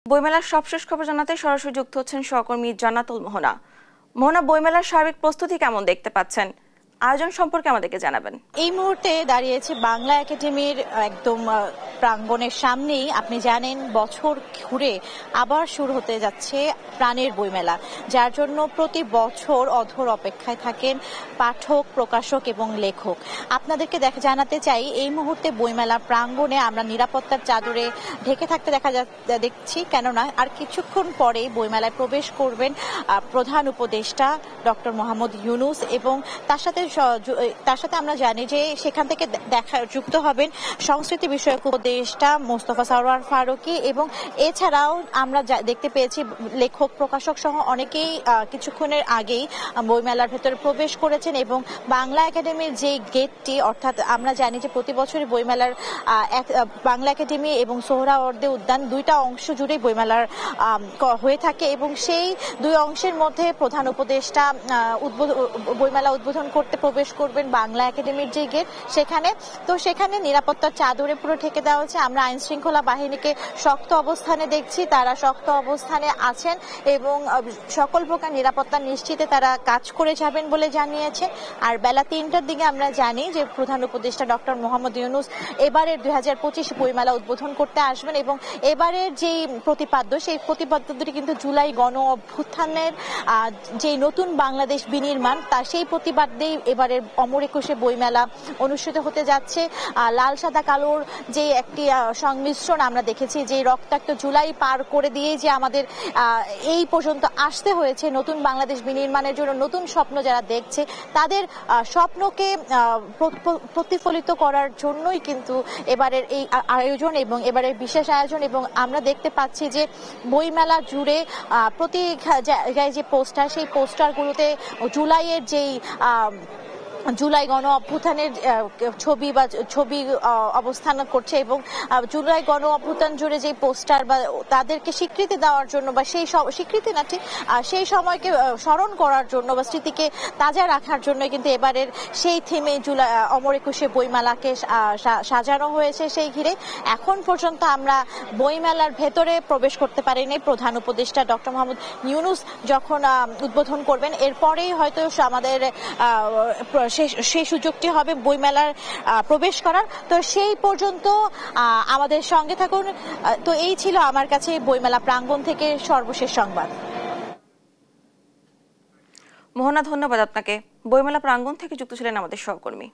বইমেলার সবশেষ খবর জানাতে সরাসরি যুক্ত হচ্ছেন সহকর্মী জান্নাতুল মোহনা। মোহনা, বইমেলার সার্বিক প্রস্তুতি কেমন দেখতে পাচ্ছেন? আয়োজন সম্পর্কে আমাদেরকে জানাবেন। এই মুহূর্তে দাঁড়িয়েছে বাংলা একাডেমির একদম প্রাঙ্গণের সামনেই। আপনি জানেন বছর ঘুরে আবার শুরু হতে যাচ্ছে প্রাণের বইমেলা, যার জন্য প্রতি বছর অধর অপেক্ষায় থাকেন পাঠক, প্রকাশক এবং লেখক। আপনাদেরকে জানাতে চাই এই মুহূর্তে বইমেলা প্রাঙ্গণে আমরা নিরাপত্তার চাদরে ঢেকে থাকতে দেখছি, কেননা আর কিছুক্ষণ পরে বইমেলায় প্রবেশ করবেন প্রধান উপদেষ্টা ডক্টর মোহাম্মদ ইউনূস, এবং তার সাথে আমরা জানি যে সেখান থেকে যুক্ত হবেন সংস্কৃতি বিষয়ক উপদেষ্টা মোস্তফা সরওয়ার ফারুকী, এবং এছাড়াও আমরা দেখতে পেয়েছি লেখক, প্রকাশক সহ অনেকেই কিছুক্ষণের আগেই বইমেলার ভেতরে প্রবেশ করেছেন। এবং বাংলা একাডেমির যে গেটটি, অর্থাৎ আমরা জানি যে প্রতি বছরই বইমেলার বাংলা একাডেমি এবং সোহরাওয়ার্দী উদ্যান দুইটা অংশ জুড়েই বইমেলার হয়ে থাকে, এবং সেই দুই অংশের মধ্যে প্রধান উপদেষ্টা বইমেলা উদ্বোধন করতে প্রবেশ করবেন বাংলা একাডেমির যে গেট সেখানে নিরাপত্তার চাদরে পুরো ঢেকে দেওয়া হচ্ছে। আমরা আইন শৃঙ্খলা বাহিনীকে শক্ত অবস্থানে দেখছি, তারা শক্ত অবস্থানে আছেন এবং সকল প্রকার নিরাপত্তা নিশ্চিতে তারা কাজ করে যাবেন বলে জানিয়েছেন। আর বেলা 3টার দিকে আমরা জানি যে প্রধান উপদেষ্টা ডক্টর মোহাম্মদ ইউনূস এবারের 2025 বইমেলা উদ্বোধন করতে আসবেন, এবং এবারের যেই প্রতিপাদ্য সেই প্রতিপাদ্যটি কিন্তু জুলাই গণ অভ্যুত্থানের যে নতুন বাংলাদেশ বিনির্মাণ সেই প্রতিবাদেই এবারের অমর একুশে বইমেলা অনুষ্ঠিত হতে যাচ্ছে। লাল সাদা কালোর যে একটি সংমিশ্রণ আমরা দেখেছি, যে রক্তাক্ত জুলাই পার করে দিয়ে যে আমাদের এই পর্যন্ত আসতে হয়েছে নতুন বাংলাদেশ বিনির্মাণের জন্য, নতুন স্বপ্ন যারা দেখছে তাদের স্বপ্নকে প্রতিফলিত করার জন্যই কিন্তু এবারের এই আয়োজন এবং এবারের বিশেষ আয়োজন। এবং আমরা দেখতে পাচ্ছি যে বইমেলা জুড়ে প্রতি জায়গায় যে পোস্টার, সেই পোস্টারগুলোতে জুলাইয়ের যেই জুলাই গণ অভ্যুত্থানের ছবি অবস্থান করছে, এবং জুলাই গণ অভ্যুত্থান জুড়ে যে পোস্টার বা তাদেরকে স্বীকৃতি দেওয়ার জন্য বা সেই স্বীকৃতি না ঠিক সেই সময়কে স্মরণ করার জন্য বা স্মৃতিকে তাজা রাখার জন্য কিন্তু এবারের সেই থিমে জুলাই অমর একুশে বইমেলাকে সাজানো হয়েছে। সেই ঘিরে এখন পর্যন্ত আমরা বইমেলার ভেতরে প্রবেশ করতে পারিনি। প্রধান উপদেষ্টা ডক্টর মোহাম্মদ ইউনূস যখন উদ্বোধন করবেন, এরপরেই হয়তো আমাদের সেই সুযোগটি হবে বইমেলার প্রবেশ করার। তো সেই পর্যন্ত আমাদের সঙ্গে থাকুন। তো এই ছিল আমার কাছে বইমেলা প্রাঙ্গণ থেকে সর্বশেষ সংবাদ। মোহনা, ধন্যবাদ আপনাকে। বইমেলা প্রাঙ্গণ থেকে যুক্ত ছিলেন আমাদের সহকর্মী।